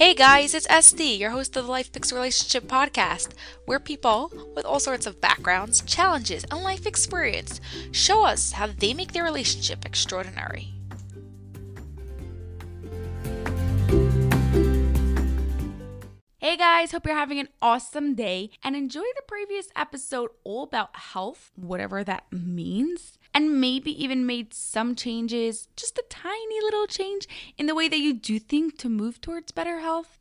Hey guys, it's SD, your host of the Life Picks Relationship podcast, where people with all sorts of backgrounds, challenges, and life experience show us how they make their relationship extraordinary. Hey guys, hope you're having an awesome day and enjoy the previous episode all about health, whatever that means, and maybe even made some changes, just a tiny little change in the way that you do think to move towards better health.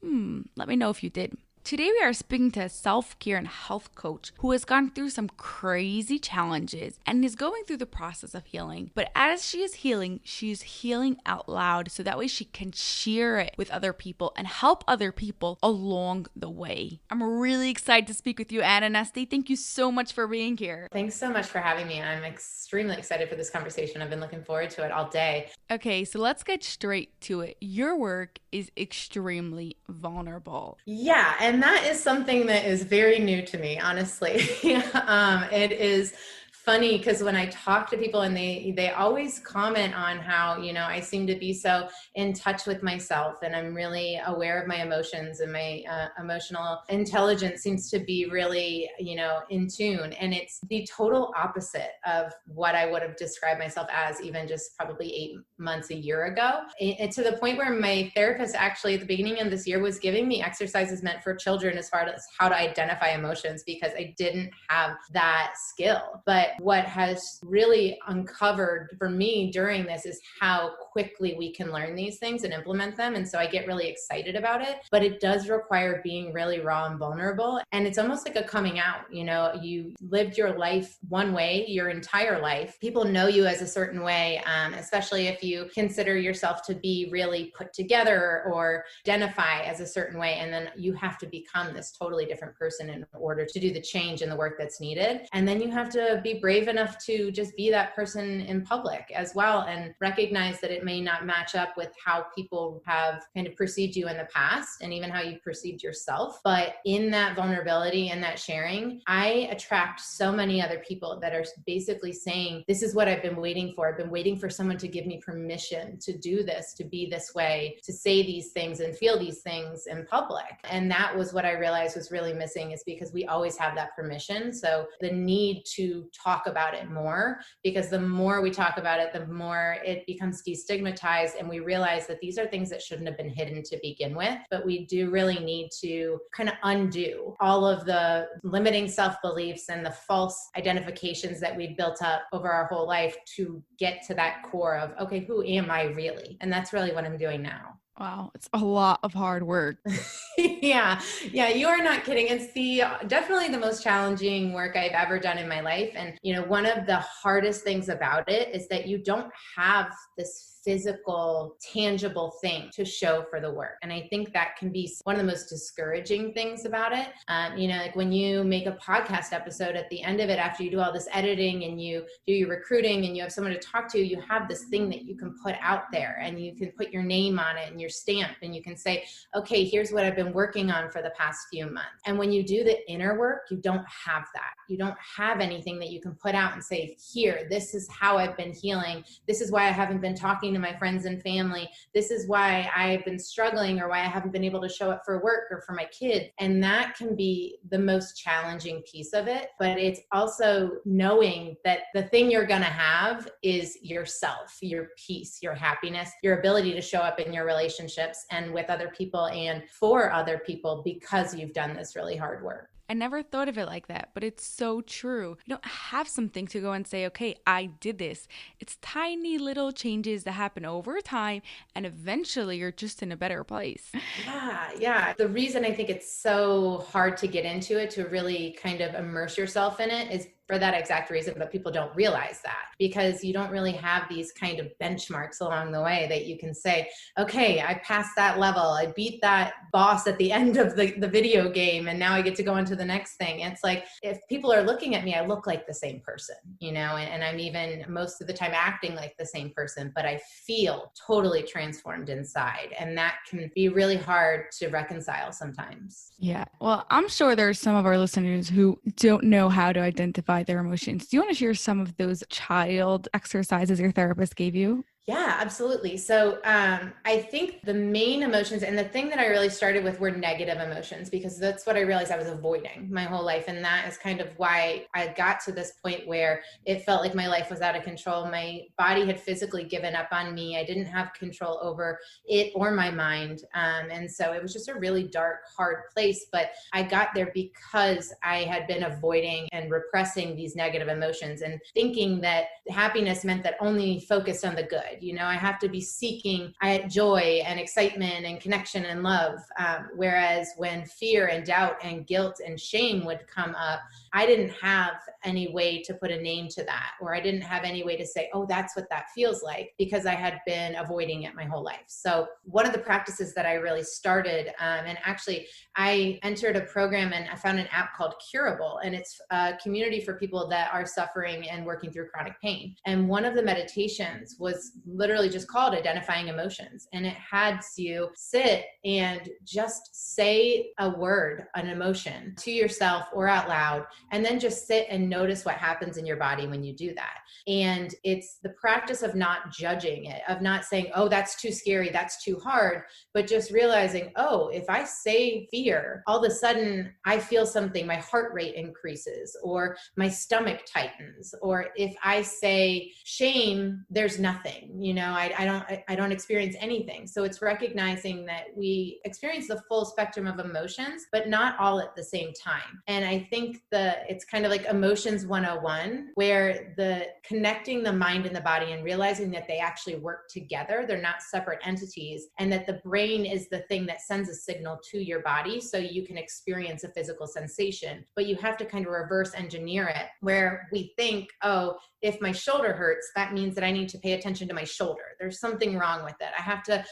Let me know if you did. Today we are speaking to a self-care and health coach who has gone through some crazy challenges and is going through the process of healing. But as she is healing out loud so that way she can share it with other people and help other people along the way. I'm really excited to speak with you, Anna Nyeste. Thank you so much for being here. Thanks so much for having me. I'm extremely excited for this conversation. I've been looking forward to it all day. Okay, so let's get straight to it. Your work is extremely vulnerable. Yeah, and that is something that is very new to me, honestly. It is funny because when I talk to people and they always comment on how, I seem to be so in touch with myself and I'm really aware of my emotions and my emotional intelligence seems to be really, in tune. And it's the total opposite of what I would have described myself as even just probably 8 months, a year ago. And to the point where my therapist actually at the beginning of this year was giving me exercises meant for children as far as how to identify emotions because I didn't have that skill. But what has really uncovered for me during this is how quickly we can learn these things and implement them. And so I get really excited about it, but it does require being really raw and vulnerable. And it's almost like a coming out. You lived your life one way your entire life. People know you as a certain way, especially if you consider yourself to be really put together or identify as a certain way. And then you have to become this totally different person in order to do the change and the work that's needed. And then you have to be brave enough to just be that person in public as well and recognize that it may not match up with how people have kind of perceived you in the past and even how you perceived yourself. But in that vulnerability and that sharing, I attract so many other people that are basically saying, this is what I've been waiting for. I've been waiting for someone to give me permission to do this, to be this way, to say these things and feel these things in public. And that was what I realized was really missing is because we always have that permission. So the need to talk about it more, because the more we talk about it, the more it becomes destigmatized and we realize that these are things that shouldn't have been hidden to begin with. But we do really need to kind of undo all of the limiting self-beliefs and the false identifications that we've built up over our whole life to get to that core of, okay, who am I really? And that's really what I'm doing now. Wow, it's a lot of hard work. Yeah, you are not kidding. It's definitely the most challenging work I've ever done in my life. And, one of the hardest things about it is that you don't have this physical, tangible thing to show for the work. And I think that can be one of the most discouraging things about it. Like when you make a podcast episode at the end of it, after you do all this editing and you do your recruiting and you have someone to talk to, you have this thing that you can put out there and you can put your name on it and your stamp and you can say, okay, here's what I've been working on for the past few months. And when you do the inner work, you don't have that. You don't have anything that you can put out and say, here, this is how I've been healing. This is why I haven't been talking to my friends and family. This is why I've been struggling or why I haven't been able to show up for work or for my kids. And that can be the most challenging piece of it. But it's also knowing that the thing you're going to have is yourself, your peace, your happiness, your ability to show up in your relationships and with other people and for other people because you've done this really hard work. I never thought of it like that, but it's so true. You don't have something to go and say, okay, I did this. It's tiny little changes that happen over time, and eventually you're just in a better place. Yeah. The reason I think it's so hard to get into it, to really kind of immerse yourself in it, is for that exact reason, but people don't realize that because you don't really have these kind of benchmarks along the way that you can say, okay, I passed that level. I beat that boss at the end of the video game. And now I get to go into the next thing. It's like, if people are looking at me, I look like the same person, and I'm even most of the time acting like the same person, but I feel totally transformed inside. And that can be really hard to reconcile sometimes. Yeah. Well, I'm sure there's some of our listeners who don't know how to identify their emotions. Do you want to share some of those child exercises your therapist gave you? Yeah, absolutely. So I think the main emotions and the thing that I really started with were negative emotions, because that's what I realized I was avoiding my whole life. And that is kind of why I got to this point where it felt like my life was out of control. My body had physically given up on me. I didn't have control over it or my mind. And so it was just a really dark, hard place. But I got there because I had been avoiding and repressing these negative emotions and thinking that happiness meant that only focused on the good. I have to be seeking joy and excitement and connection and love. Whereas when fear and doubt and guilt and shame would come up, I didn't have any way to put a name to that, or I didn't have any way to say, oh, that's what that feels like, because I had been avoiding it my whole life. So one of the practices that I really started, and actually I entered a program and I found an app called Curable, and it's a community for people that are suffering and working through chronic pain. And one of the meditations was literally just called Identifying Emotions. And it had you sit and just say a word, an emotion to yourself or out loud, and then just sit and notice what happens in your body when you do that. And it's the practice of not judging it, of not saying, oh, that's too scary, that's too hard, but just realizing, oh, if I say fear, all of a sudden I feel something, my heart rate increases, or my stomach tightens. Or if I say shame, there's nothing, I don't experience anything. So it's recognizing that we experience the full spectrum of emotions, but not all at the same time. And I think it's kind of like emotions 101, where the connecting the mind and the body and realizing that they actually work together. They're not separate entities, and that the brain is the thing that sends a signal to your body so you can experience a physical sensation. But you have to kind of reverse engineer it, where we think, oh, if my shoulder hurts, that means that I need to pay attention to my shoulder. There's something wrong with it. I have to,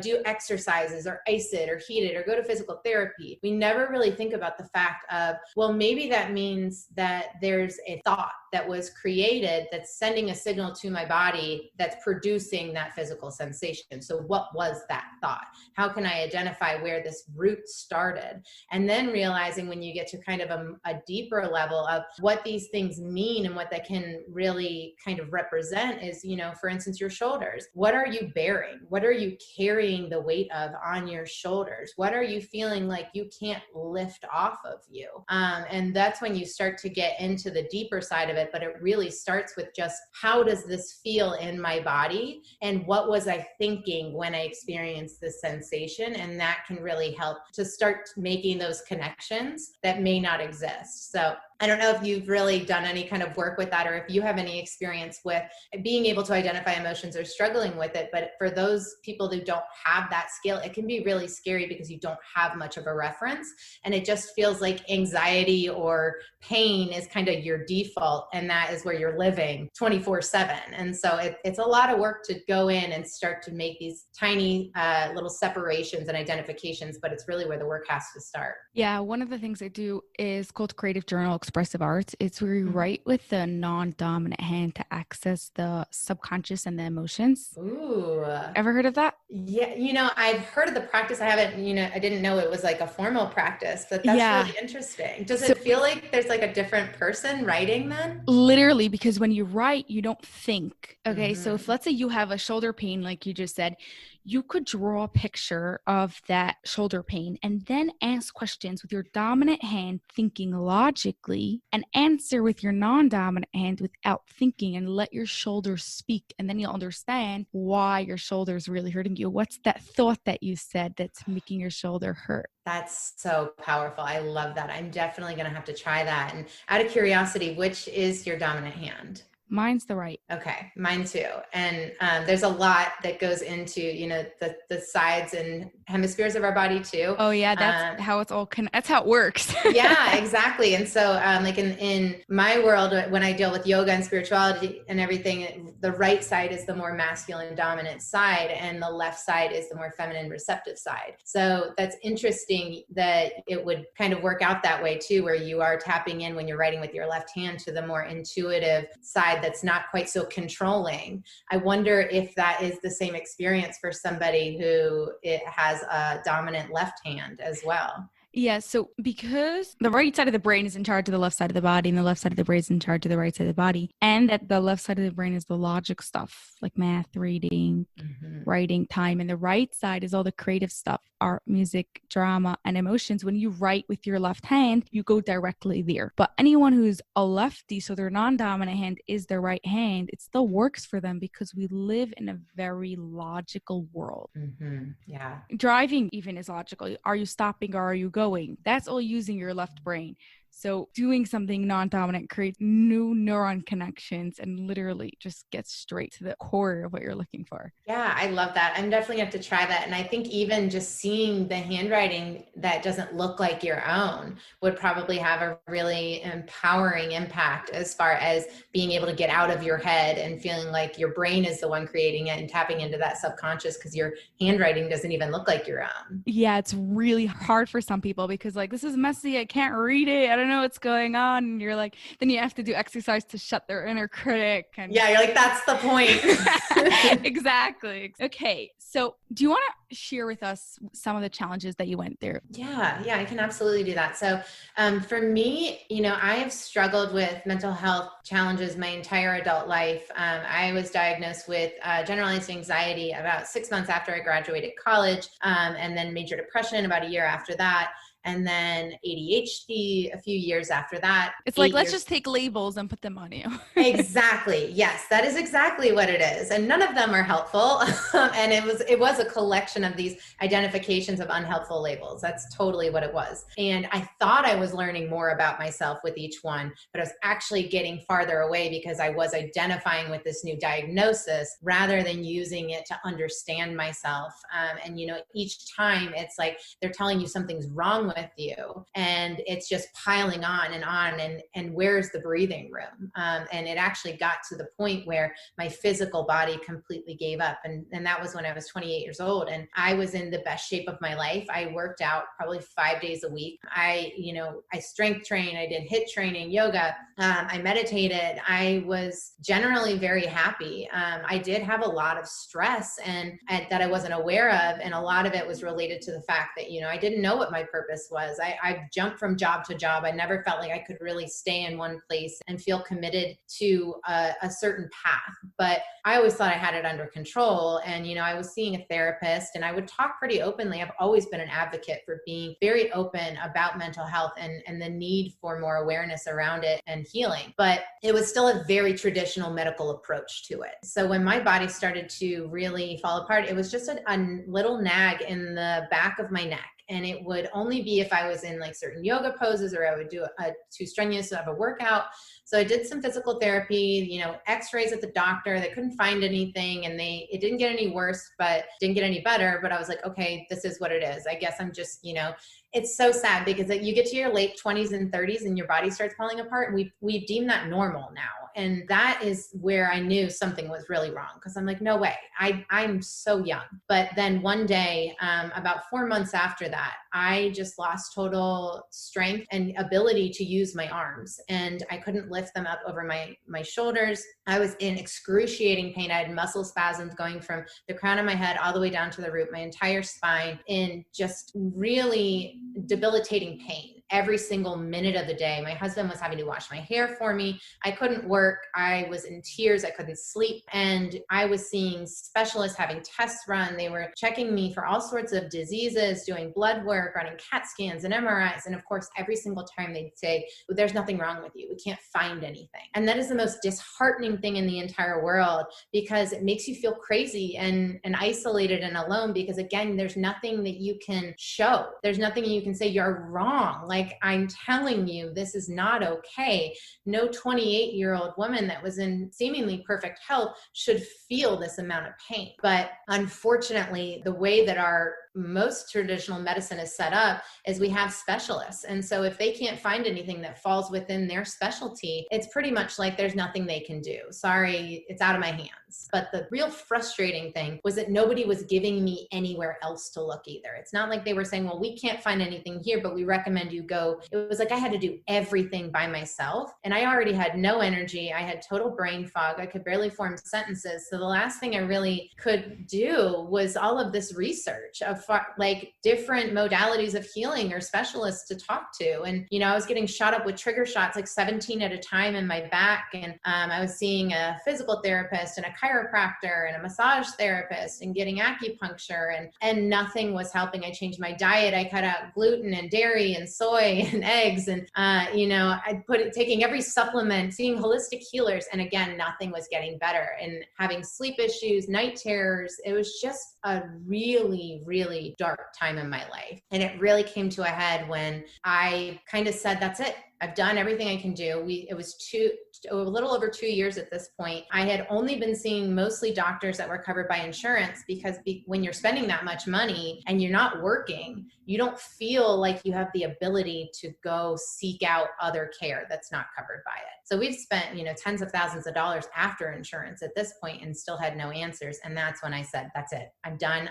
do exercises or ice it or heat it or go to physical therapy. We never really think about the fact of, well, maybe that means that there's a thought that was created that's sending a signal to my body that's producing that physical sensation. So what was that thought? How can I identify where this root started? And then realizing, when you get to kind of a deeper level of what these things mean and what they can really kind of represent is, for instance, your shoulders. What are you bearing? What are you carrying the weight of on your shoulders? What are you feeling like you can't lift off of you? And that's when you start to get into the deeper side of it. But it really starts with just, how does this feel in my body? And what was I thinking when I experienced this sensation? And that can really help to start making those connections that may not exist. So I don't know if you've really done any kind of work with that, or if you have any experience with being able to identify emotions or struggling with it. But for those people who don't have that skill, it can be really scary because you don't have much of a reference. And it just feels like anxiety or pain is kind of your default. And that is where you're living 24/7. And so it's a lot of work to go in and start to make these tiny little separations and identifications. But it's really where the work has to start. Yeah, one of the things I do is called Creative Journal Expressive Arts. It's where you write with the non-dominant hand to access the subconscious and the emotions. Ooh. Ever heard of that? Yeah, I've heard of the practice. I haven't, I didn't know it was like a formal practice, but that's really interesting. Does it feel like there's like a different person writing then? Literally, because when you write, you don't think. Okay. So if, let's say, you have a shoulder pain, like you just said, you could draw a picture of that shoulder pain and then ask questions with your dominant hand, thinking logically, and answer with your non-dominant hand without thinking, and let your shoulders speak. And then you'll understand why your shoulder is really hurting you. What's that thought that you said that's making your shoulder hurt? That's so powerful. I love that. I'm definitely going to have to try that. And out of curiosity, which is your dominant hand? Mine's the right. Okay, mine too. And there's a lot that goes into, the sides and hemispheres of our body too. Oh yeah, that's how it's all that's how it works. Yeah, exactly. And so like in my world, when I deal with yoga and spirituality and everything, the right side is the more masculine dominant side, and the left side is the more feminine receptive side. So that's interesting that it would kind of work out that way too, where you are tapping in when you're writing with your left hand to the more intuitive side that's not quite so controlling. I wonder if that is the same experience for somebody who has a dominant left hand as well. Yeah, so because the right side of the brain is in charge of the left side of the body, and the left side of the brain is in charge of the right side of the body, and that the left side of the brain is the logic stuff like math, reading, Mhm. writing, time, and the right side is all the creative stuff, art, music, drama, and emotions. When you write with your left hand, you go directly there. But anyone who's a lefty, so their non-dominant hand is their right hand, it still works for them because we live in a very logical world. Yeah. Driving even is logical. Are you stopping or are you going? That's all using your left brain. So doing something non-dominant creates new neuron connections and literally just gets straight to the core of what you're looking for. Yeah, I love that. I'm definitely going to have to try that. And I think even just seeing the handwriting that doesn't look like your own would probably have a really empowering impact as far as being able to get out of your head and feeling like your brain is the one creating it and tapping into that subconscious because your handwriting doesn't even look like your own. Yeah, it's really hard for some people because like this is messy. I can't read it. I don't know what's going on. And you're like, then you have to do exercise to shut their inner critic. And Yeah, you're like, that's the point. exactly. Okay. So do you want to share with us some of the challenges that you went through? Yeah, I can absolutely do that. So for me, I have struggled with mental health challenges my entire adult life. I was diagnosed with generalized anxiety about 6 months after I graduated college, and then major depression about a year after that. And then ADHD a few years after that. It's like, let's just take labels and put them on you. Exactly. Yes, that is exactly what it is. And none of them are helpful. And it was a collection of these identifications of unhelpful labels. That's totally what it was. And I thought I was learning more about myself with each one, but I was actually getting farther away because I was identifying with this new diagnosis rather than using it to understand myself. And each time it's like they're telling you something's wrong with you, and it's just piling on and where's the breathing room? And it actually got to the point where my physical body completely gave up, and that was when I was 28 years old, and I was in the best shape of my life. I worked out probably 5 days a week. I strength trained, I did HIIT training, yoga, I meditated. I was generally very happy. I did have a lot of stress and that I wasn't aware of, and a lot of it was related to the fact that I didn't know what my purpose was. I jumped from job to job. I never felt like I could really stay in one place and feel committed to a certain path. But I always thought I had it under control. And, I was seeing a therapist and I would talk pretty openly. I've always been an advocate for being very open about mental health and the need for more awareness around it and healing. But it was still a very traditional medical approach to it. So when my body started to really fall apart, it was just a little nag in the back of my neck. And it would only be if I was in like certain yoga poses or I would do a too strenuous of a workout. So I did some physical therapy, x-rays at the doctor. They couldn't find anything and it didn't get any worse, but didn't get any better. But I was like, okay, this is what it is. I guess I'm just, it's so sad because you get to your late 20s and 30s and your body starts falling apart. And we deem that normal now. And that is where I knew something was really wrong because I'm like, no way, I'm so young. But then one day, about 4 months after that, I just lost total strength and ability to use my arms. And I couldn't lift them up over my shoulders. I was in excruciating pain. I had muscle spasms going from the crown of my head all the way down to the root, my entire spine, in just really debilitating pain every single minute of the day. My husband was having to wash my hair for me. I couldn't work. I was in tears. I couldn't sleep. And I was seeing specialists, having tests run. They were checking me for all sorts of diseases, doing blood work, running CAT scans and MRIs. And of course, every single time they'd say, well, there's nothing wrong with you. We can't find anything. And that is the most disheartening thing in the entire world because it makes you feel crazy and isolated and alone because again, there's nothing that you can show. There's nothing you can say you're wrong. Like I'm telling you, this is not okay. No 28-year-old woman that was in seemingly perfect health should feel this amount of pain. But unfortunately, the way that our most traditional medicine is set up is we have specialists. And so if they can't find anything that falls within their specialty, it's pretty much like there's nothing they can do. Sorry, it's out of my hands. But the real frustrating thing was that nobody was giving me anywhere else to look either. It's not like they were saying, well, we can't find anything here, but we recommend you go, it was like I had to do everything by myself. And I already had no energy. I had total brain fog. I could barely form sentences. So the last thing I really could do was all of this research of like different modalities of healing or specialists to talk to. And, you know, I was getting shot up with trigger shots, like 17 at a time in my back. And I was seeing a physical therapist and a chiropractor and a massage therapist and getting acupuncture, and nothing was helping. I changed my diet. I cut out gluten and dairy and soy and eggs. And, you know, I taking every supplement, seeing holistic healers. And again, nothing was getting better, and having sleep issues, night terrors. It was just a really, really dark time in my life. And it really came to a head when I kind of said, that's it. I've done everything I can do. It was a little over 2 years at this point. I had only been seeing mostly doctors that were covered by insurance, because when you're spending that much money and you're not working, you don't feel like you have the ability to go seek out other care that's not covered by it. So we've spent, you know, tens of thousands of dollars after insurance at this point and still had no answers. And that's when I said, that's it. I'm done.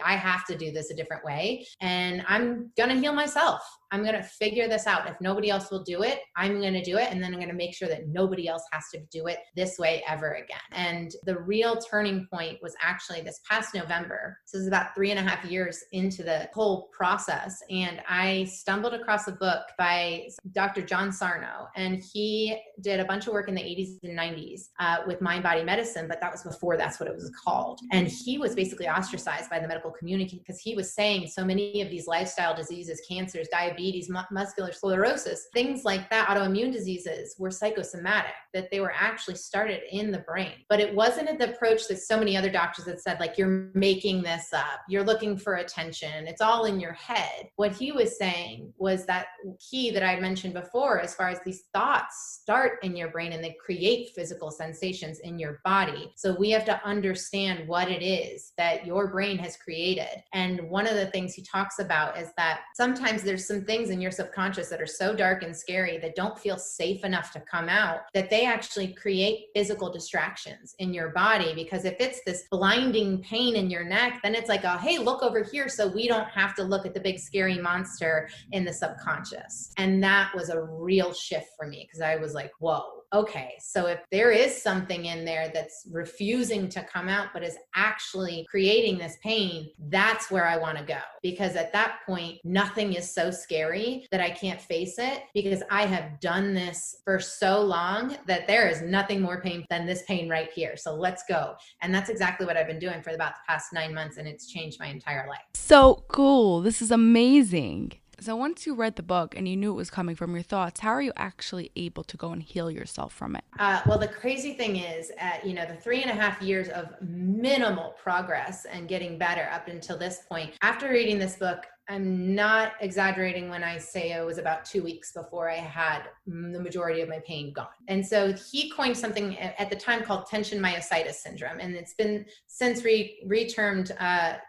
I have to do this a different way, and I'm going to heal myself. I'm going to figure this out. If nobody else will do it, I'm going to do it. And then I'm going to make sure that nobody else has to do it this way ever again. And the real turning point was actually this past November. So this is about 3.5 years into the whole process. And I stumbled across a book by Dr. John Sarno. And he did a bunch of work in the 80s and 90s with mind body medicine, but that was before that's what it was called. And he was basically ostracized by the medical community because he was saying so many of these lifestyle diseases, cancers, diabetes, muscular sclerosis, things like that, autoimmune diseases, were psychosomatic, that they were actually started in the brain. But it wasn't the approach that so many other doctors had said, like, you're making this up, you're looking for attention, it's all in your head. What he was saying was that key that I mentioned before, as far as these thoughts start in your brain and they create physical sensations in your body. So we have to understand what it is that your brain has created. And one of the things he talks about is that sometimes there's some things in your subconscious that are so dark and scary that don't feel safe enough to come out, that they actually create physical distractions in your body. Because if it's this blinding pain in your neck, then it's like, oh, hey, look over here, so we don't have to look at the big scary monster in the subconscious. And that was a real shift for me, because I was like, whoa, okay, so if there is something in there that's refusing to come out but is actually creating this pain, that's where I want to go. Because at that point, nothing is so scary that I can't face it, because I have done this for so long that there is nothing more painful than this pain right here. So let's go. And that's exactly what I've been doing for about the past 9 months, and it's changed my entire life. So cool. This is amazing. So once you read the book and you knew it was coming from your thoughts, how are you actually able to go and heal yourself from it? Well, the crazy thing is, you know, the 3.5 years of minimal progress and getting better up until this point, after reading this book, I'm not exaggerating when I say it was about 2 weeks before I had the majority of my pain gone. And so he coined something at the time called tension myositis syndrome. And it's been since retermed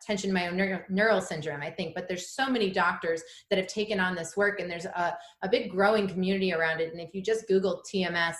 tension myoneural syndrome, I think. But there's so many doctors that have taken on this work, and there's a big growing community around it. And if you just Google TMS,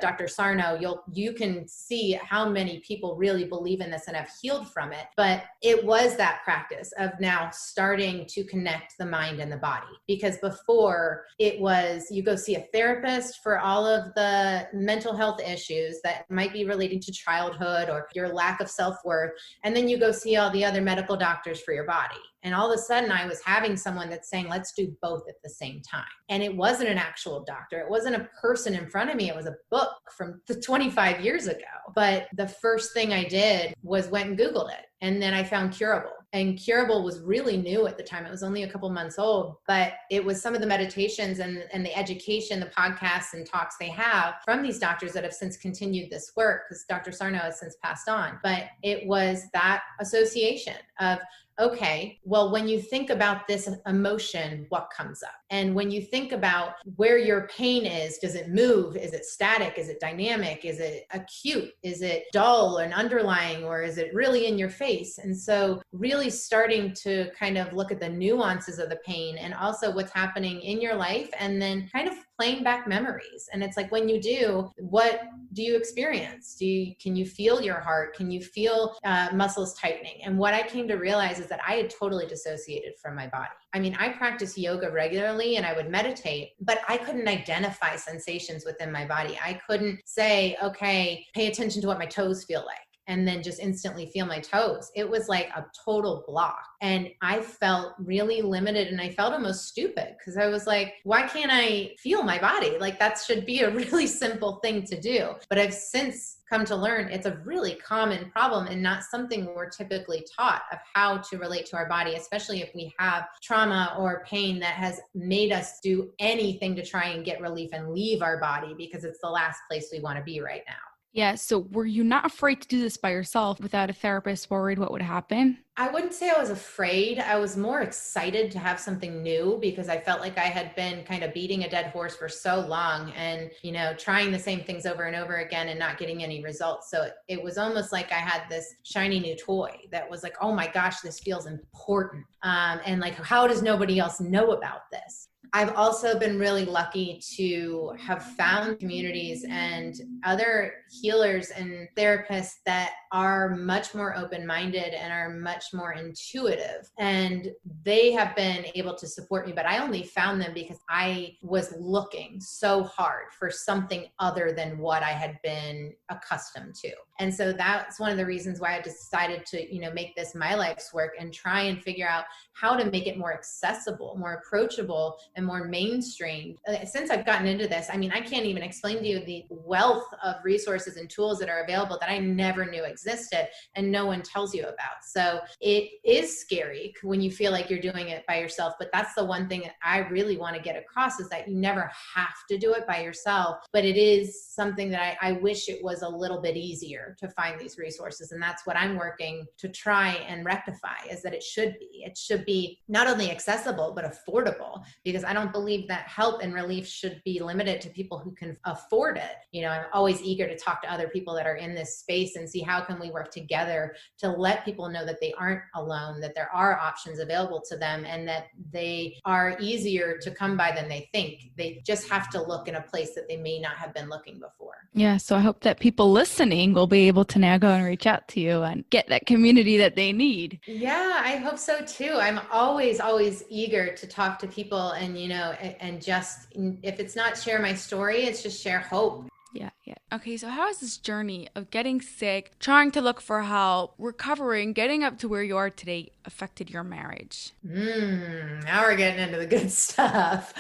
Dr. Sarno, you can see how many people really believe in this and have healed from it. But it was that practice of now starting to connect the mind and the body. Because before, it was you go see a therapist for all of the mental health issues that might be relating to childhood or your lack of self-worth, and then you go see all the other medical doctors for your body. And all of a sudden, I was having someone that's saying, let's do both at the same time. And it wasn't an actual doctor. It wasn't a person in front of me. It was a book from 25 years ago. But the first thing I did was went and Googled it. And then I found Curable. And Curable was really new at the time. It was only a couple months old, but it was some of the meditations and the education, the podcasts and talks they have from these doctors that have since continued this work, because Dr. Sarno has since passed on. But it was that association of, okay, well, when you think about this emotion, what comes up? And when you think about where your pain is, does it move? Is it static? Is it dynamic? Is it acute? Is it dull and underlying, or is it really in your face? And so really starting to kind of look at the nuances of the pain and also what's happening in your life, and then kind of playing back memories. And it's like, when you do, what do you experience? Can you feel your heart? Can you feel muscles tightening? And what I came to realize is that I had totally dissociated from my body. I mean, I practice yoga regularly and I would meditate, but I couldn't identify sensations within my body. I couldn't say, okay, pay attention to what my toes feel like, and then just instantly feel my toes. It was like a total block. And I felt really limited, and I felt almost stupid because I was like, why can't I feel my body? Like, that should be a really simple thing to do. But I've since come to learn it's a really common problem and not something we're typically taught of how to relate to our body, especially if we have trauma or pain that has made us do anything to try and get relief and leave our body, because it's the last place we want to be right now. Yeah. So were you not afraid to do this by yourself without a therapist, worried what would happen? I wouldn't say I was afraid. I was more excited to have something new, because I felt like I had been kind of beating a dead horse for so long and, trying the same things over and over again and not getting any results. So it was almost like I had this shiny new toy that was like, oh my gosh, this feels important. And like, how does nobody else know about this? I've also been really lucky to have found communities and other healers and therapists that are much more open-minded and are much more intuitive. And they have been able to support me, but I only found them because I was looking so hard for something other than what I had been accustomed to. And so that's one of the reasons why I decided to, make this my life's work and try and figure out how to make it more accessible, more approachable, and more mainstream. Since I've gotten into this, I mean, I can't even explain to you the wealth of resources and tools that are available that I never knew existed and no one tells you about. So it is scary when you feel like you're doing it by yourself, but that's the one thing that I really want to get across, is that you never have to do it by yourself, but it is something that I wish it was a little bit easier to find these resources. And that's what I'm working to try and rectify, is that it should be not only accessible, but affordable, because I don't believe that help and relief should be limited to people who can afford it. I'm always eager to talk to other people that are in this space and see how can we work together to let people know that they aren't alone, that there are options available to them, and that they are easier to come by than they think. They just have to look in a place that they may not have been looking before. Yeah. So I hope that people listening will be able to now go and reach out to you and get that community that they need. Yeah, I hope so too. I'm always eager to talk to people and, and just, if it's not share my story, it's just share hope. Yeah. Okay, so how has this journey of getting sick, trying to look for help, recovering, getting up to where you are today affected your marriage? Now we're getting into the good stuff.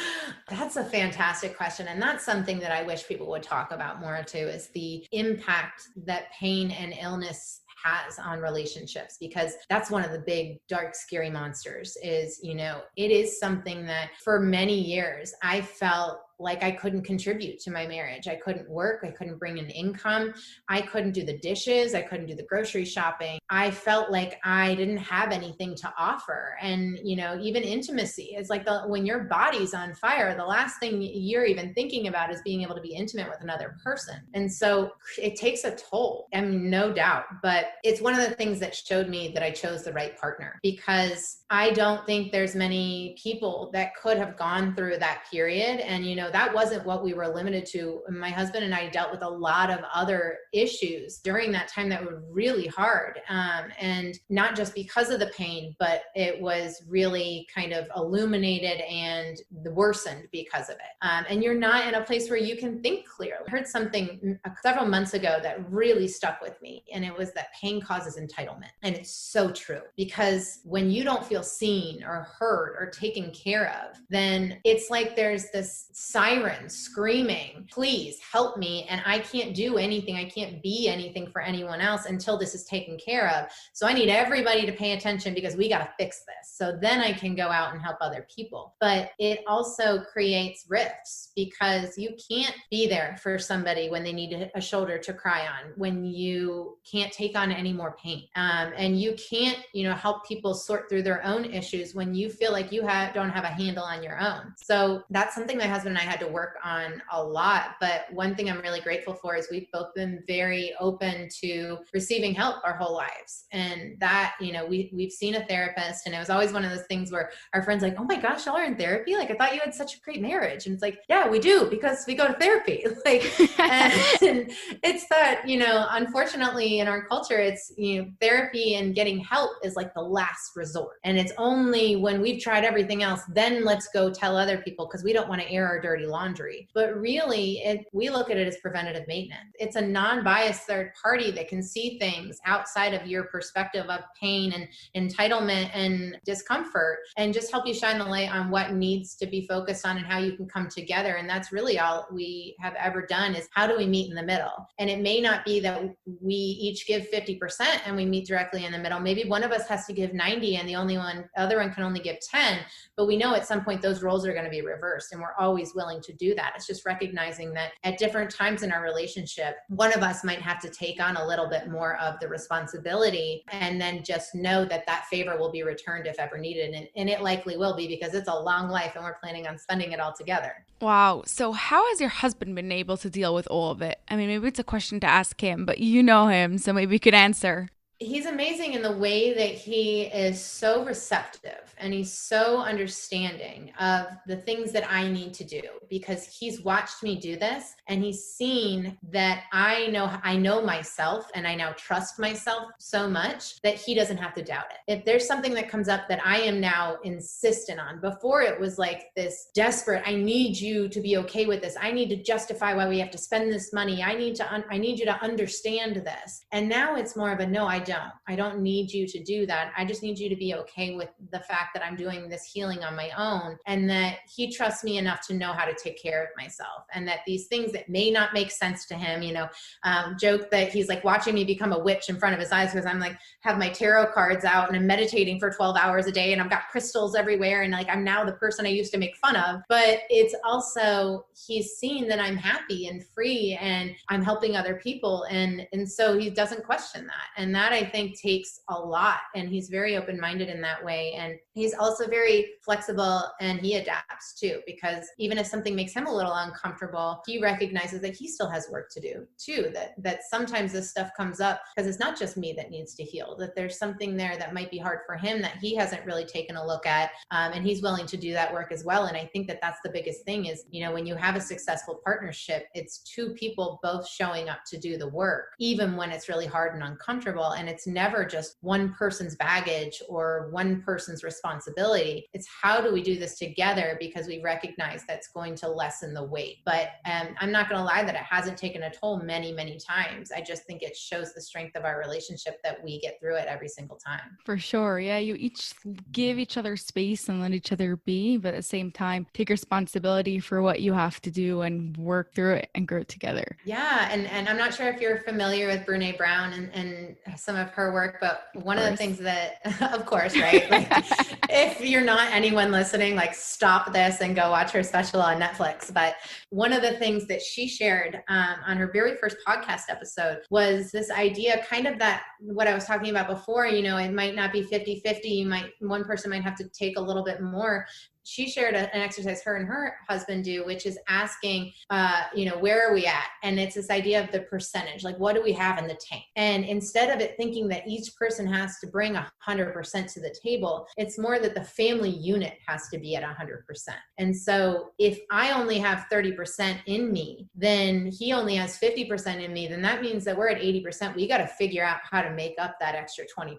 That's a fantastic question. And that's something that I wish people would talk about more too, is the impact that pain and illness has on relationships, because that's one of the big, dark, scary monsters is, it is something that for many years I felt like I couldn't contribute to my marriage. I couldn't work. I couldn't bring in income. I couldn't do the dishes. I couldn't do the grocery shopping. I felt like I didn't have anything to offer. And, even intimacy is like when your body's on fire, the last thing you're even thinking about is being able to be intimate with another person. And so it takes a toll, and no doubt, but it's one of the things that showed me that I chose the right partner, because I don't think there's many people that could have gone through that period. And, that wasn't what we were limited to. My husband and I dealt with a lot of other issues during that time that were really hard. And not just because of the pain, but it was really kind of illuminated and worsened because of it. And you're not in a place where you can think clearly. I heard something several months ago that really stuck with me. And it was that pain causes entitlement. And it's so true, because when you don't feel seen or heard or taken care of, then it's like there's this siren screaming, please help me. And I can't do anything. I can't be anything for anyone else until this is taken care of. So I need everybody to pay attention, because we got to fix this. So then I can go out and help other people. But it also creates rifts, because you can't be there for somebody when they need a shoulder to cry on, when you can't take on any more pain. And you can't, help people sort through their own issues when you feel like you don't have a handle on your own. So that's something my husband and I had to work on a lot. But one thing I'm really grateful for is we've both been very open to receiving help our whole lives. And that, we've seen a therapist, and it was always one of those things where our friends like, oh my gosh, y'all are in therapy? Like, I thought you had such a great marriage. And it's like, yeah, we do, because we go to therapy. Like, and it's that, unfortunately in our culture, it's, therapy and getting help is like the last resort. And it's only when we've tried everything else, then let's go tell other people, because we don't want to air our dirty laundry. But really, we look at it as preventative maintenance. It's a non-biased third party that can see things outside of your perspective of pain and entitlement and discomfort, and just help you shine the light on what needs to be focused on and how you can come together. And that's really all we have ever done, is how do we meet in the middle? And it may not be that we each give 50% and we meet directly in the middle. Maybe one of us has to give 90 and the other one can only give 10, but we know at some point those roles are going to be reversed, and we're always willing to do that. It's just recognizing that at different times in our relationship, one of us might have to take on a little bit more of the responsibility, and then just know that that favor will be returned if ever needed. And it likely will be, because it's a long life and we're planning on spending it all together. Wow. So how has your husband been able to deal with all of it? I mean, maybe it's a question to ask him, but you know him, so maybe you could answer. He's amazing in the way that he is so receptive, and he's so understanding of the things that I need to do, because he's watched me do this, and he's seen that I know myself, and I now trust myself so much that he doesn't have to doubt it. If there's something that comes up that I am now insistent on, before it was like this desperate, I need you to be okay with this. I need to justify why we have to spend this money. I need you to understand this. And now it's more of a, no, I don't need you to do that. I just need you to be okay with the fact that I'm doing this healing on my own, and that he trusts me enough to know how to take care of myself. And that these things that may not make sense to him, joke that he's like watching me become a witch in front of his eyes, because I'm like, have my tarot cards out and I'm meditating for 12 hours a day, and I've got crystals everywhere. And like, I'm now the person I used to make fun of. But it's also, he's seen that I'm happy and free and I'm helping other people. And so he doesn't question that. And that, I think, takes a lot. And he's very open-minded in that way. And he's also very flexible, and he adapts too, because even if something makes him a little uncomfortable, he recognizes that he still has work to do too, that sometimes this stuff comes up because it's not just me that needs to heal, that there's something there that might be hard for him that he hasn't really taken a look at. And he's willing to do that work as well. And I think that that's the biggest thing is, when you have a successful partnership, it's two people both showing up to do the work, even when it's really hard and uncomfortable. And it's never just one person's baggage or one person's responsibility. It's how do we do this together, because we recognize that's going to lessen the weight. But I'm not going to lie that it hasn't taken a toll many, many times. I just think it shows the strength of our relationship that we get through it every single time. For sure. Yeah. You each give each other space and let each other be, but at the same time, take responsibility for what you have to do and work through it and grow together. Yeah. And I'm not sure if you're familiar with Brene Brown and some of her work, but one of the things that, of course, right? Like, if you're not, anyone listening, like, stop this and go watch her special on Netflix. But one of the things that she shared on her very first podcast episode was this idea, kind of that, what I was talking about before, it might not be 50-50. One person might have to take a little bit more. She shared an exercise her and her husband do, which is asking, where are we at? And it's this idea of the percentage, like, what do we have in the tank? And instead of it thinking that each person has to bring 100% to the table, it's more that the family unit has to be at 100%. And so if I only have 30% in me, then he only has 50% in me, then that means that we're at 80%. We got to figure out how to make up that extra 20%.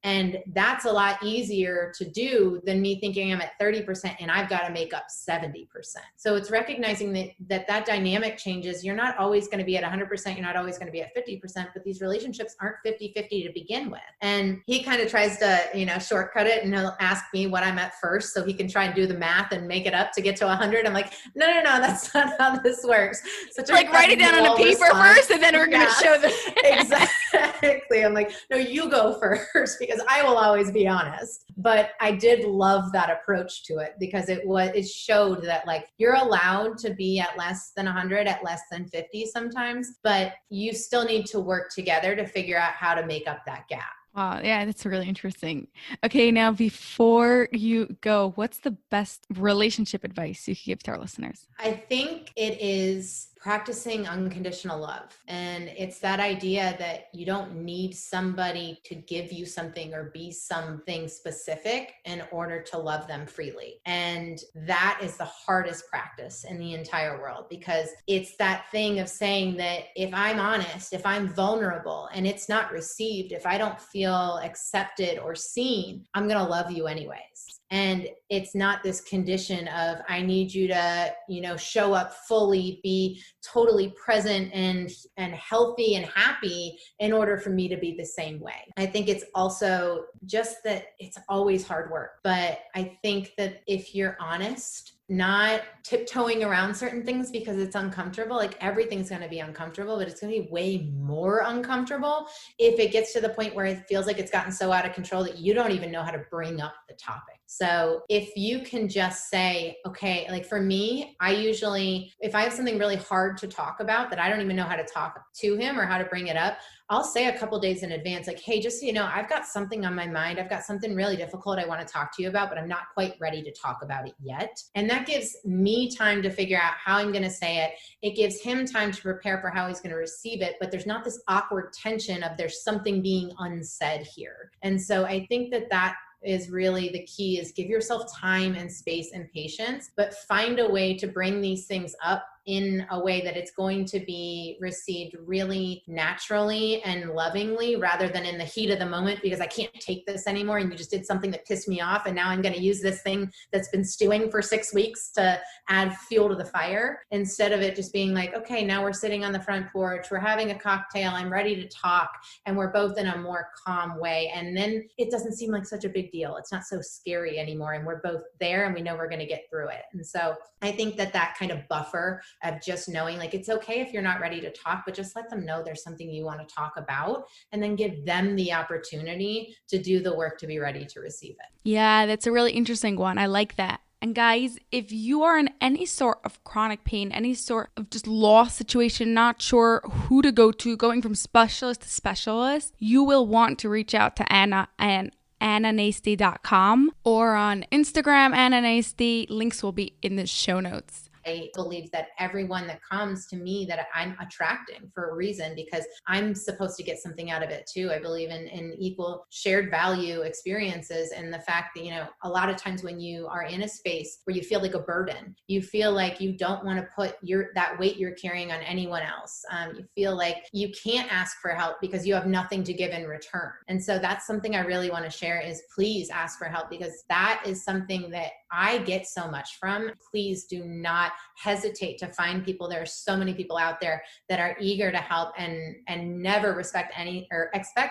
And that's a lot easier to do than me thinking I'm at 30% and I've got to make up 70%. So it's recognizing that dynamic changes. You're not always going to be at 100%. You're not always going to be at 50%, but these relationships aren't 50-50 to begin with. And he kind of tries to, shortcut it, and he'll ask me what I'm at first so he can try and do the math and make it up to get to 100. I'm like, no, that's not how this works. Such like, write it down on a paper first, and then we're going to show them. Exactly. I'm like, no, you go first, because I will always be honest. But I did love that approach to it, because it showed that, like, you're allowed to be at less than 100, at less than 50 sometimes, but you still need to work together to figure out how to make up that gap. Wow, yeah, that's really interesting. Okay, now before you go, what's the best relationship advice you could give to our listeners? I think it is practicing unconditional love. And it's that idea that you don't need somebody to give you something or be something specific in order to love them freely. And that is the hardest practice in the entire world, because it's that thing of saying that if I'm honest, if I'm vulnerable and it's not received, if I don't feel accepted or seen, I'm going to love you anyways. And it's not this condition of, I need you to, show up fully, be totally present and healthy and happy in order for me to be the same way. I think it's also just that it's always hard work. But I think that if you're honest, not tiptoeing around certain things because it's uncomfortable, like everything's going to be uncomfortable, but it's going to be way more uncomfortable if it gets to the point where it feels like it's gotten so out of control that you don't even know how to bring up the topic. So if you can just say, okay, like for me, I usually, if I have something really hard to talk about that I don't even know how to talk to him or how to bring it up, I'll say a couple days in advance, like, hey, just so you know, I've got something on my mind. I've got something really difficult I want to talk to you about, but I'm not quite ready to talk about it yet. And that gives me time to figure out how I'm going to say it. It gives him time to prepare for how he's going to receive it, but there's not this awkward tension of there's something being unsaid here. And so I think that is really the key, is give yourself time and space and patience, but find a way to bring these things up in a way that it's going to be received really naturally and lovingly, rather than in the heat of the moment, because I can't take this anymore and you just did something that pissed me off and now I'm going to use this thing that's been stewing for 6 weeks to add fuel to the fire, instead of it just being like, okay, now we're sitting on the front porch, we're having a cocktail, I'm ready to talk, and we're both in a more calm way. And then it doesn't seem like such a big deal. It's not so scary anymore, and we're both there and we know we're going to get through it. And so I think that kind of buffer of just knowing, like, it's okay if you're not ready to talk, but just let them know there's something you want to talk about, and then give them the opportunity to do the work to be ready to receive it. Yeah, that's a really interesting one. I like that. And guys, if you are in any sort of chronic pain, any sort of just lost situation, not sure who to go to, going from specialist to specialist, you will want to reach out to Anna and Nyeste.com or on Instagram, Anna Nyeste. Links will be in the show notes. I believe that everyone that comes to me that I'm attracting for a reason, because I'm supposed to get something out of it too. I believe in equal shared value experiences, and the fact that, a lot of times when you are in a space where you feel like a burden, you feel like you don't want to put that weight you're carrying on anyone else. You feel like you can't ask for help because you have nothing to give in return. And so that's something I really want to share, is please ask for help, because that is something that I get so much from. Please do not hesitate to find people. There are so many people out there that are eager to help and never expect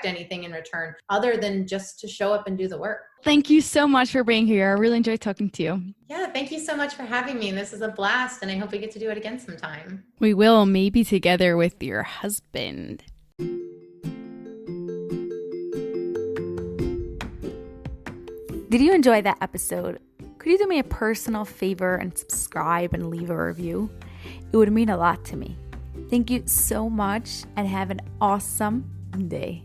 anything in return other than just to show up and do the work. Thank you so much for being here. I really enjoyed talking to you. Yeah, thank you so much for having me. This is a blast, and I hope we get to do it again sometime. We will, maybe together with your husband. Did you enjoy that episode? Could you do me a personal favor and subscribe and leave a review? It would mean a lot to me. Thank you so much, and have an awesome day.